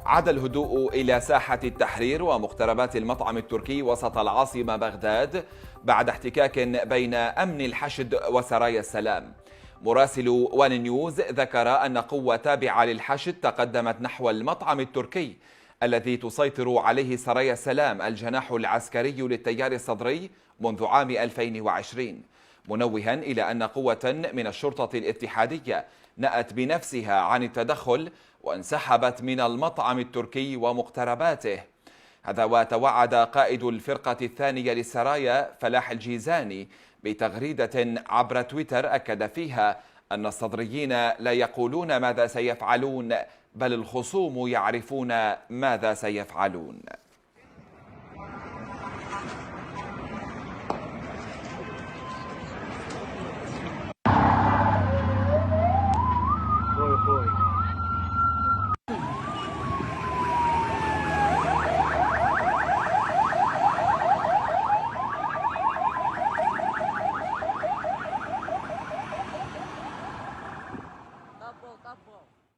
عاد الهدوء إلى ساحة التحرير ومقتربات المطعم التركي وسط العاصمة بغداد بعد احتكاك بين أمن الحشد وسرايا السلام. مراسل وان نيوز ذكر أن قوة تابعة للحشد تقدمت نحو المطعم التركي الذي تسيطر عليه سرايا السلام الجناح العسكري للتيار الصدري منذ عام 2020، منوها إلى أن قوة من الشرطة الاتحادية نأت بنفسها عن التدخل وانسحبت من المطعم التركي ومقترباته. هذا وتوعد قائد الفرقة الثانية للسرايا فلاح الجيزاني بتغريدة عبر تويتر أكد فيها أن الصدريين لا يقولون ماذا سيفعلون، بل الخصوم يعرفون ماذا سيفعلون.